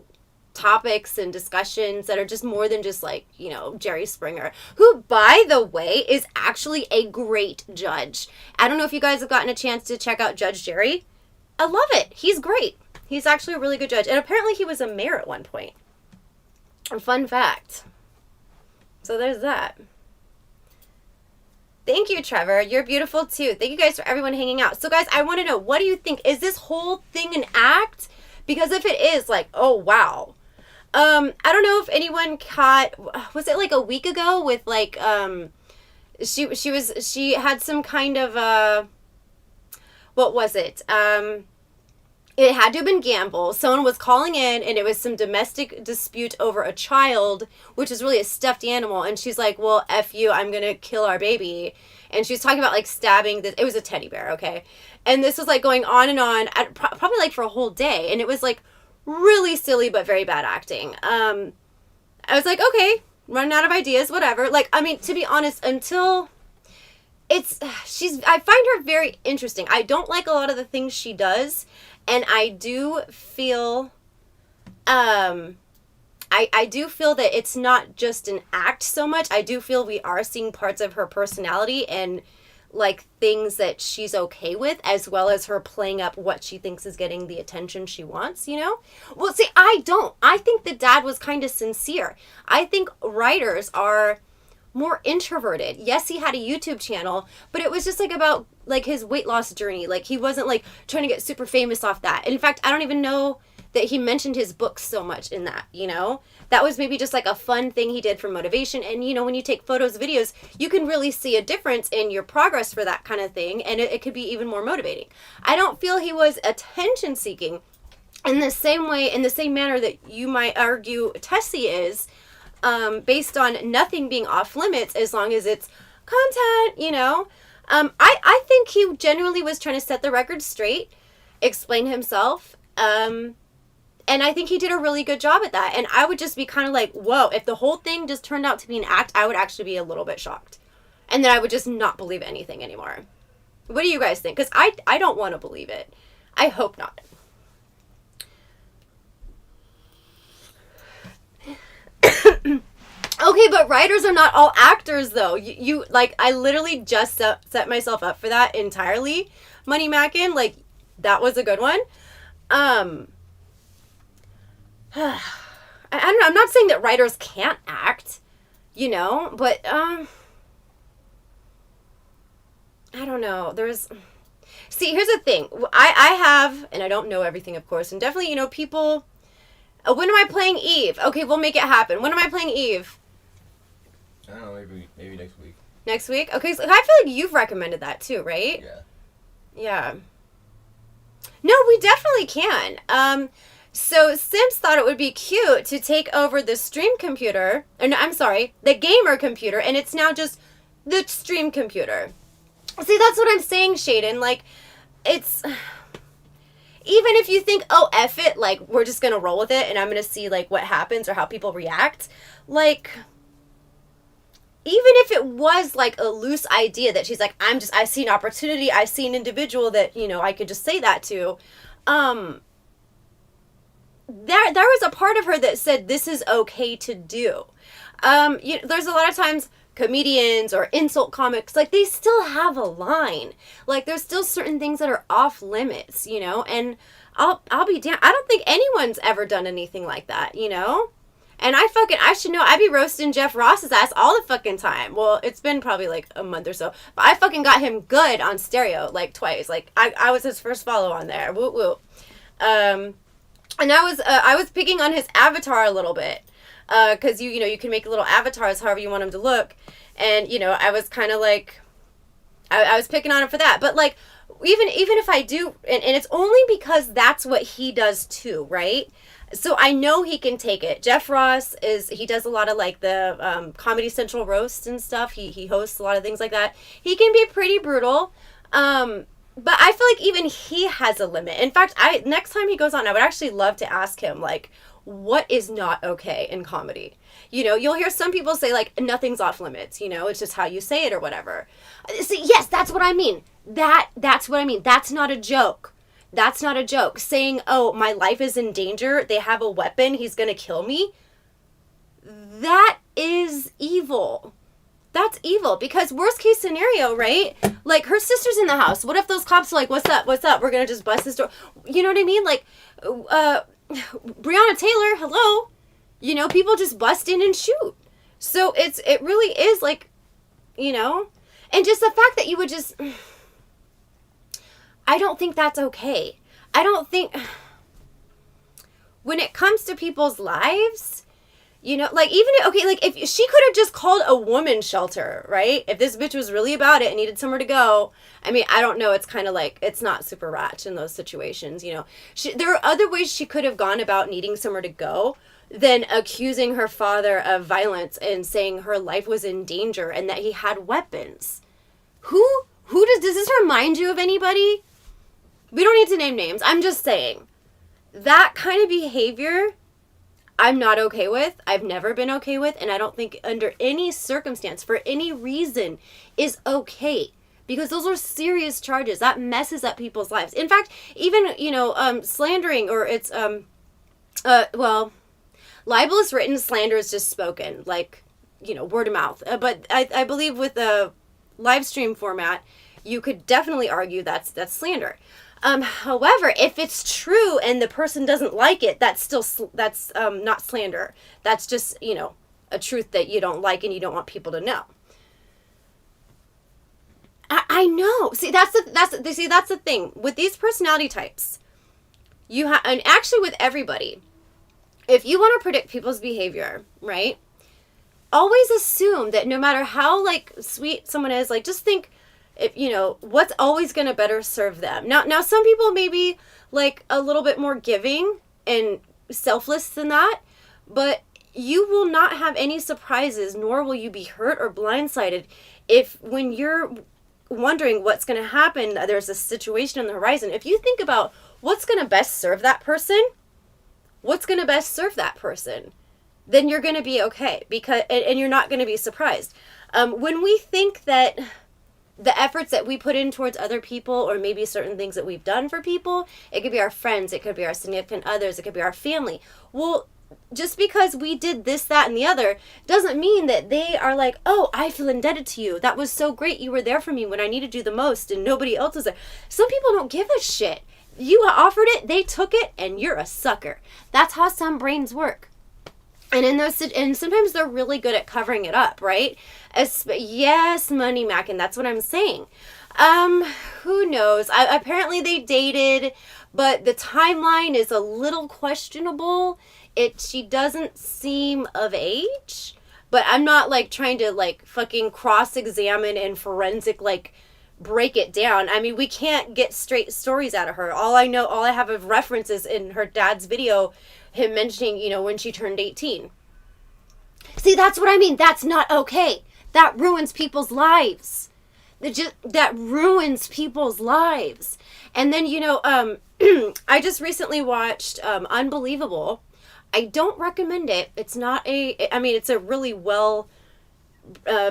[SPEAKER 1] topics and discussions that are just more than just, like, you know, Jerry Springer, who, by the way, is actually a great judge. I don't know if you guys have gotten a chance to check out Judge Jerry. I love it. He's great. He's actually a really good judge, and apparently he was a mayor at one point. A fun fact. So there's that. Thank you, Trevor. You're beautiful, too. Thank you guys for everyone hanging out. So, guys, I want to know, what do you think? Is this whole thing an act? Because if it is, like, oh, wow. I don't know if anyone caught, was it like a week ago with, like, she had some kind of, what was it? It had to have been Gamble. Someone was calling in, and it was some domestic dispute over a child, which is really a stuffed animal. And she's like, well, F you, I'm going to kill our baby. And she was talking about, like, stabbing this. It was a teddy bear, okay? And this was, like, going on and on, probably, like, for a whole day. And it was, like, really silly but very bad acting. I was like, okay, running out of ideas, whatever. Like, I mean, to be honest, until... I find her very interesting. I don't like a lot of the things she does, and I do feel, I do feel that it's not just an act so much. I do feel we are seeing parts of her personality and, like, things that she's okay with, as well as her playing up what she thinks is getting the attention she wants, you know? Well, see, I don't. I think the dad was kind of sincere. I think writers are more introverted. Yes, he had a YouTube channel, but it was just like about like his weight loss journey. Like, he wasn't like trying to get super famous off that. And in fact, I don't even know that he mentioned his books so much in that, you know? That was maybe just like a fun thing he did for motivation. And, you know, when you take photos, videos, you can really see a difference in your progress for that kind of thing. And it could be even more motivating. I don't feel he was attention seeking in the same way, in the same manner that you might argue Tessie is, based on nothing being off limits as long as it's content, you know. I think he genuinely was trying to set the record straight, explain himself, and I think he did a really good job at that. And I would just be kind of like, whoa, if the whole thing just turned out to be an act, I would actually be a little bit shocked. And then I would just not believe anything anymore. What do you guys think? Because I don't want to believe it. I hope not. Okay, but writers are not all actors, though. You like, I literally just set myself up for that entirely. Money Mackin, like, that was a good one. I don't know. I'm not saying that writers can't act, you know, but I don't know. See, here's the thing. I have, and I don't know everything, of course, and definitely, people, when am I playing Eve? Okay, we'll make it happen. When am I playing Eve?
[SPEAKER 2] I don't know, maybe next week.
[SPEAKER 1] Next week? Okay, so I feel like you've recommended that too, right?
[SPEAKER 2] Yeah.
[SPEAKER 1] Yeah. No, we definitely can. So Sims thought it would be cute to take over the stream computer, or no, I'm sorry, the gamer computer, and it's now just the stream computer. See, that's what I'm saying, Shaden. Like, it's... Even if you think, oh, F it, like, we're just gonna roll with it, and I'm gonna see, like, what happens or how people react, like... Even if it was, like, a loose idea that she's like, I see an opportunity, I see an individual that, I could just say that to, there was a part of her that said this is okay to do. There's a lot of times comedians or insult comics, like, they still have a line. Like, there's still certain things that are off limits, and I'll be damned. I don't think anyone's ever done anything like that, And I should know, I'd be roasting Jeff Ross's ass all the fucking time. Well, it's been probably like a month or so. But I fucking got him good on stereo, like, twice. Like, I was his first follow on there. Woo woo. And I was picking on his avatar a little bit. Because you can make little avatars however you want them to look. And, I was kind of like, I was picking on him for that. But, like, even if I do, and it's only because that's what he does too, right? So I know he can take it. Jeff Ross he does a lot of, like, the Comedy Central roasts and stuff. He hosts a lot of things like that. He can be pretty brutal. But I feel like even he has a limit. In fact, next time he goes on, I would actually love to ask him, like, what is not okay in comedy? You'll hear some people say, like, nothing's off limits, it's just how you say it or whatever. See, yes, that's what I mean. That's what I mean. That's not a joke. That's not a joke. Saying, oh, my life is in danger, they have a weapon, he's gonna kill me. That is evil. That's evil, because worst case scenario, right? Like, her sister's in the house. What if those cops are like, what's up? We're gonna just bust this door. You know what I mean? Like, Breonna Taylor, hello? People just bust in and shoot. So it really is like, and just the fact that you would just, I don't think that's okay. I don't think, when it comes to people's lives, like, even, okay, like, if she could have just called a woman's shelter, right? If this bitch was really about it and needed somewhere to go, I mean, I don't know, it's kind of like, it's not super ratch in those situations, there are other ways she could have gone about needing somewhere to go than accusing her father of violence and saying her life was in danger and that he had weapons. Who does this remind you of anybody? We don't need to name names. I'm just saying, that kind of behavior, I'm not okay with. I've never been okay with. And I don't think under any circumstance, for any reason, is okay. Because those are serious charges. That messes up people's lives. In fact, even, slandering, or it's, libelous written, slander is just spoken. Like, word of mouth. But I believe with the live stream format, you could definitely argue that's slander. However, if it's true and the person doesn't like it, that's not slander. That's just, a truth that you don't like and you don't want people to know. I know. See, that's the thing with these personality types. And actually with everybody, if you want to predict people's behavior, right? Always assume that no matter how, like, sweet someone is, like, just think, if what's always going to better serve them. Now some people may be, like, a little bit more giving and selfless than that, but you will not have any surprises, nor will you be hurt or blindsided if, when you're wondering what's going to happen, there's a situation on the horizon. If you think about what's going to best serve that person, then you're going to be okay, because and you're not going to be surprised. When we think that the efforts that we put in towards other people, or maybe certain things that we've done for people, it could be our friends, it could be our significant others, it could be our family. Well, just because we did this, that, and the other doesn't mean that they are like, oh, I feel indebted to you. That was so great. You were there for me when I needed you the most and nobody else was there. Some people don't give a shit. You offered it, they took it, and you're a sucker. That's how some brains work. And sometimes they're really good at covering it up, right? Yes, money mac, and that's what I'm saying. Who knows? Apparently they dated, but the timeline is a little questionable. She doesn't seem of age, but I'm not like trying to like fucking cross-examine and forensic like break it down. I mean, we can't get straight stories out of her. All I have of references in her dad's video, him mentioning, when she turned 18. See, that's what I mean. That's not okay. That ruins people's lives. That ruins people's lives. And then, I just recently watched Unbelievable. I don't recommend it. It's it's a really well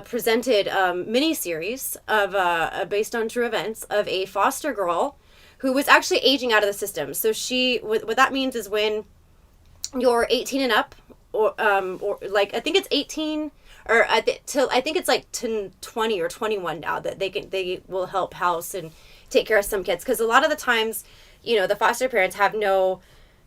[SPEAKER 1] presented miniseries of based on true events of a foster girl who was actually aging out of the system. So what that means is when you're 18 and up, or like I think it's 18, or I think it's like 20 or 21 now that they will help house and take care of some kids, because a lot of the times, the foster parents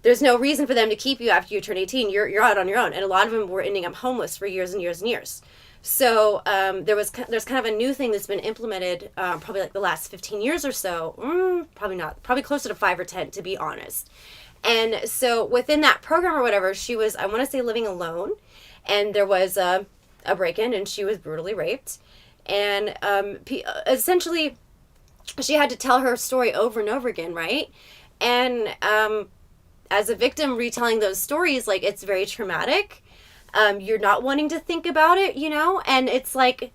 [SPEAKER 1] there's no reason for them to keep you after you turn 18. You're out on your own, and a lot of them were ending up homeless for years and years and years. So there's kind of a new thing that's been implemented probably like the last 15 years or so. Probably not. Probably closer to 5 or 10, to be honest. And so within that program or whatever, she was, I want to say, living alone. And there was a break-in, and she was brutally raped. And essentially, she had to tell her story over and over again, right? And as a victim retelling those stories, like, it's very traumatic. You're not wanting to think about it, and it's like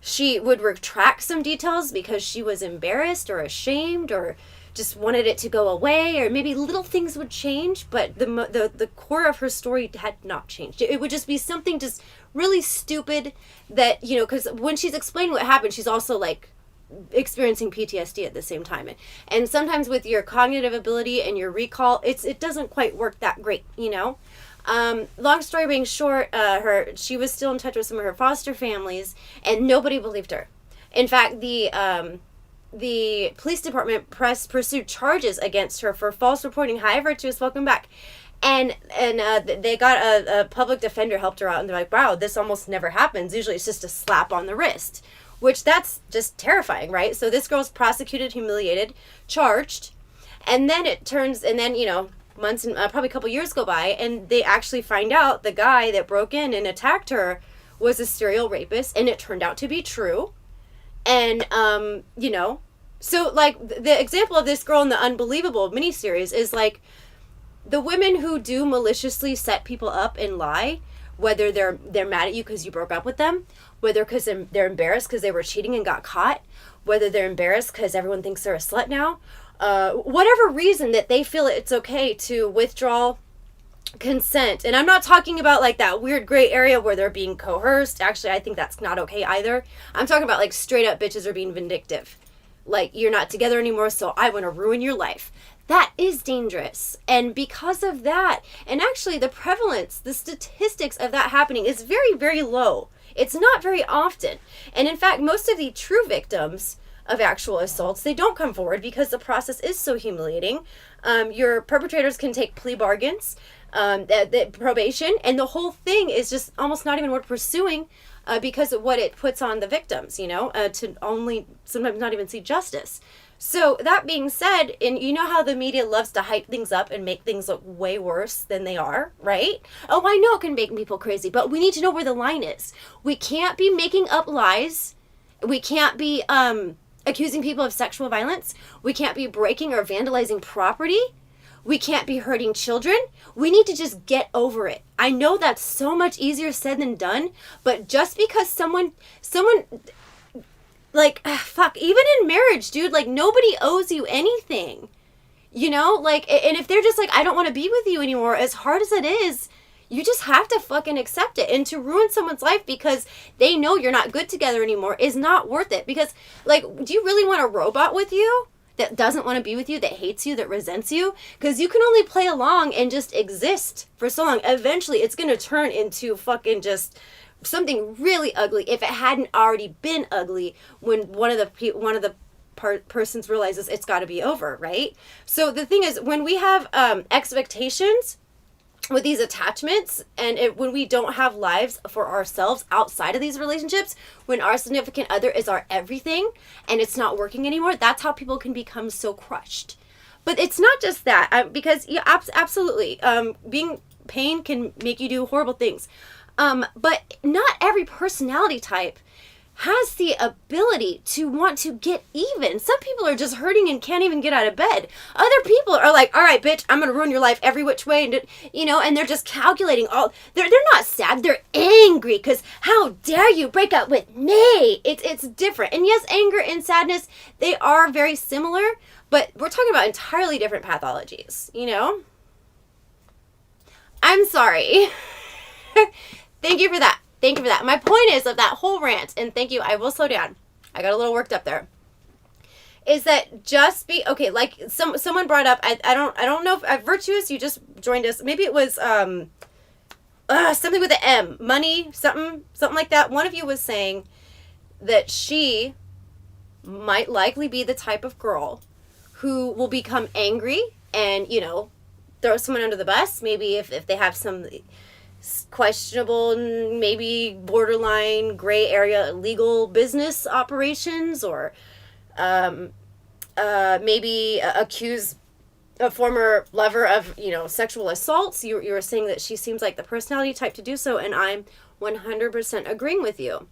[SPEAKER 1] she would retract some details because she was embarrassed or ashamed or just wanted it to go away, or maybe little things would change, but the core of her story had not changed. It would just be something just really stupid that, because when she's explaining what happened, she's also like experiencing PTSD at the same time. And sometimes with your cognitive ability and your recall, it doesn't quite work that great, Long story being short, she was still in touch with some of her foster families, and nobody believed her. In fact, the police department pursued charges against her for false reporting. However, she was welcome back, and they got a public defender helped her out, and they're like, wow, this almost never happens. Usually, it's just a slap on the wrist, which that's just terrifying, right? So this girl's prosecuted, humiliated, charged, and then months and probably a couple years go by, and they actually find out the guy that broke in and attacked her was a serial rapist, and it turned out to be true. And so like the example of this girl in the Unbelievable miniseries is like the women who do maliciously set people up and lie, whether they're mad at you because you broke up with them, whether because they're embarrassed because they were cheating and got caught, whether they're embarrassed because everyone thinks they're a slut now. Whatever reason that they feel it's okay to withdraw consent. And I'm not talking about like that weird gray area where they're being coerced. Actually, I think that's not okay either. I'm talking about like straight up bitches are being vindictive. Like, you're not together anymore, so I want to ruin your life. That is dangerous. And because of that, and actually the prevalence, the statistics of that happening is very, very low. It's not very often. And in fact, most of the true victims of actual assaults, they don't come forward because the process is so humiliating. Your perpetrators can take plea bargains, the probation, and the whole thing is just almost not even worth pursuing because of what it puts on the victims, to only sometimes not even see justice. So that being said, and you know how the media loves to hype things up and make things look way worse than they are, right? Oh, I know it can make people crazy, but we need to know where the line is. We can't be making up lies. We can't be accusing people of sexual violence. We can't be breaking or vandalizing property. We can't be hurting children. We need to just get over it. I know that's so much easier said than done, but just because someone like, fuck, even in marriage, dude, like, nobody owes you anything, like, and if they're just like, I don't want to be with you anymore, as hard as it is, you just have to fucking accept it. And to ruin someone's life because they know you're not good together anymore is not worth it. Because, like, do you really want a robot with you that doesn't want to be with you, that hates you, that resents you? Because you can only play along and just exist for so long. Eventually, it's going to turn into fucking just something really ugly if it hadn't already been ugly when one of the persons realizes it's got to be over, right? So the thing is, when we have expectations, with these attachments, and when we don't have lives for ourselves outside of these relationships, when our significant other is our everything and it's not working anymore, that's how people can become so crushed. But it's not just that, because yeah, absolutely, being pain can make you do horrible things, but not every personality type has the ability to want to get even. Some people are just hurting and can't even get out of bed. Other people are like, all right, bitch, I'm going to ruin your life every which way. And, you know, and they're just calculating all, they're not sad. They're angry because how dare you break up with me? It's different. And yes, anger and sadness, they are very similar, but we're talking about entirely different pathologies, you know? I'm sorry. Thank you for that. Thank you for that. My point is of that whole rant, and thank you, I will slow down. I got a little worked up there. Is that just be okay? Like someone brought up. I don't know if virtuous. You just joined us. Maybe it was something with an M. Money. Something like that. One of you was saying that she might likely be the type of girl who will become angry and, you know, throw someone under the bus. Maybe if they have some questionable, maybe borderline gray area illegal business operations, or maybe accuse a former lover of, you know, sexual assaults. You were saying that she seems like the personality type to do so, and I'm 100% agreeing with you.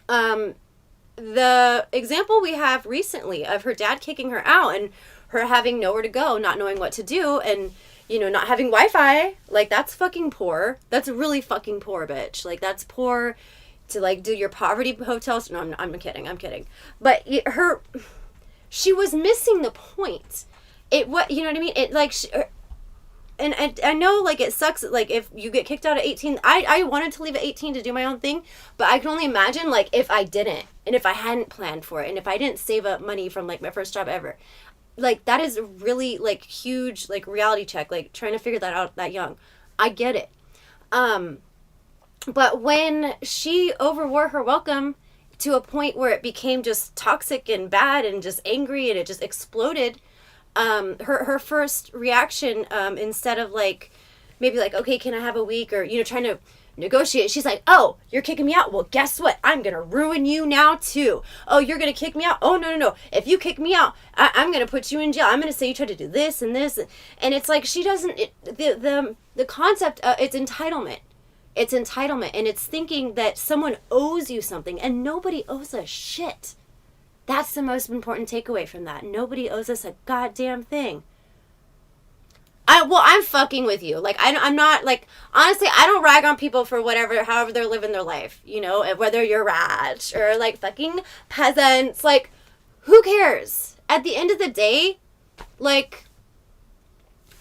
[SPEAKER 1] The example we have recently of her dad kicking her out and her having nowhere to go, not knowing what to do, and, you know, not having Wi-Fi, like, that's fucking poor. That's really fucking poor, bitch. Like, that's poor to, like, do your poverty hotels. No, I'm kidding. But she was missing the point. You know what I mean? It, like, and I know, like, it sucks, like, if you get kicked out at 18, I wanted to leave at 18 to do my own thing, but I can only imagine, like, if I didn't, and if I hadn't planned for it, and if I didn't save up money from, like, my first job ever. Like, that is really, like, huge, like, reality check, like, trying to figure that out that young. I get it. But when she overwore her welcome to a point where it became just toxic and bad and just angry and it just exploded, her first reaction, instead of, like, maybe, like, okay, can I have a week, or, you know, trying to negotiate, she's like, oh, you're kicking me out? Well, guess what? I'm gonna ruin you now too. Oh, you're gonna kick me out? Oh, no. If you kick me out, I'm gonna put you in jail. I'm gonna say you tried to do this and this. And it's like, she doesn't, the concept, it's entitlement. It's entitlement, and it's thinking that someone owes you something, and nobody owes us shit. That's the most important takeaway from that. Nobody owes us a goddamn thing. I'm fucking with you. Like, I'm not, like, honestly, I don't rag on people for however they're living their life, you know, whether you're rich or, like, fucking peasants, like, who cares? At the end of the day, like,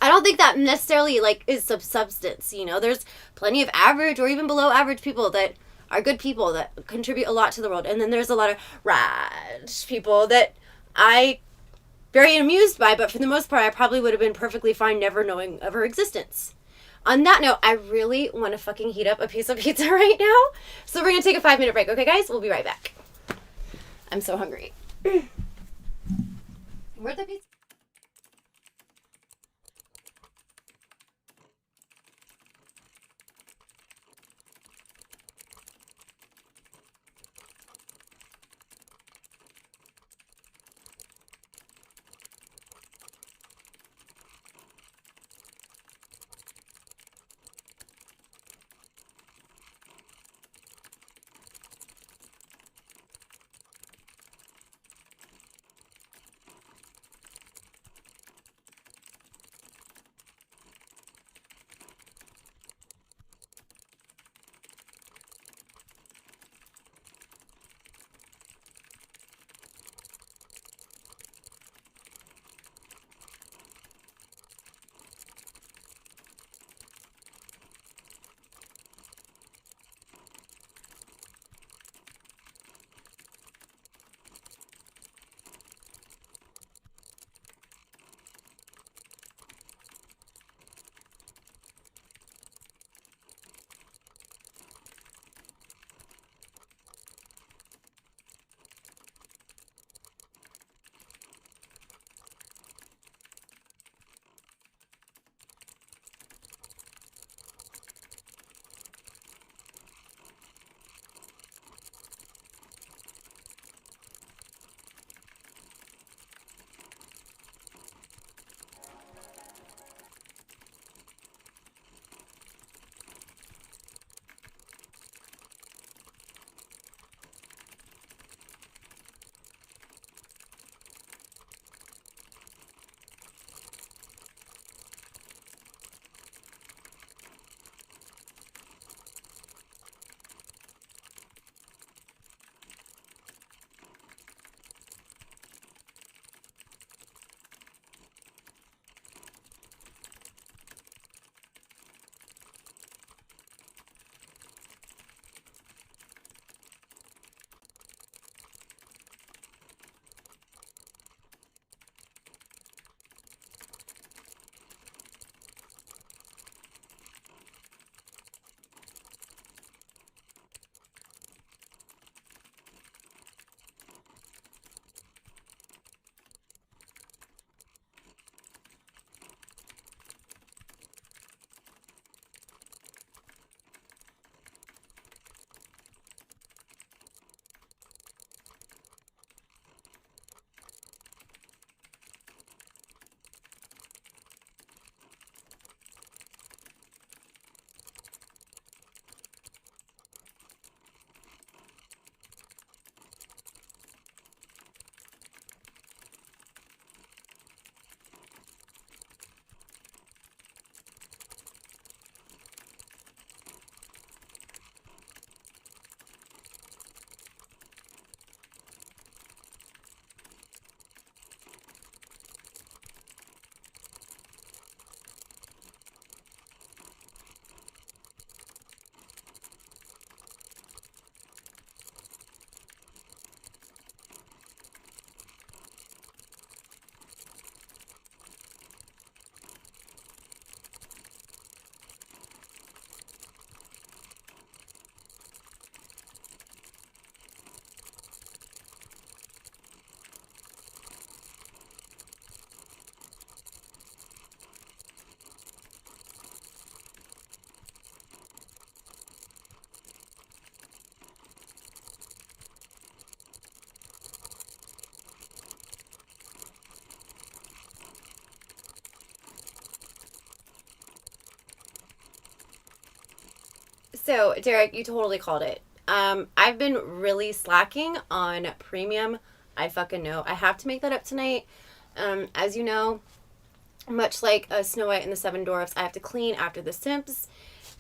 [SPEAKER 1] I don't think that necessarily, like, is substance, you know. There's plenty of average or even below average people that are good people that contribute a lot to the world, and then there's a lot of rich people that I very amused by, but for the most part, I probably would have been perfectly fine never knowing of her existence. On that note, I really want to fucking heat up a piece of pizza right now. So we're going to take a 5-minute break. Okay, guys? We'll be right back. I'm so hungry. Where'd the pizza? So, Derek, you totally called it. I've been really slacking on premium. I fucking know. I have to make that up tonight. As you know, much like Snow White and the Seven Dwarfs, I have to clean after the Simps.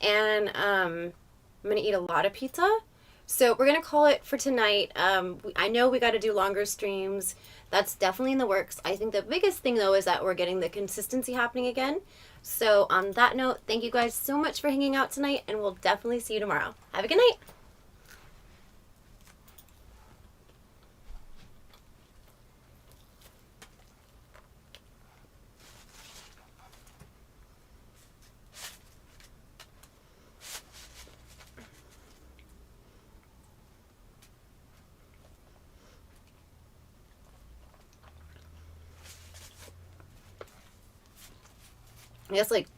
[SPEAKER 1] And I'm going to eat a lot of pizza. So we're going to call it for tonight. I know we got to do longer streams. That's definitely in the works. I think the biggest thing, though, is that we're getting the consistency happening again. So on that note, thank you guys so much for hanging out tonight, and we'll definitely see you tomorrow. Have a good night. I guess, like,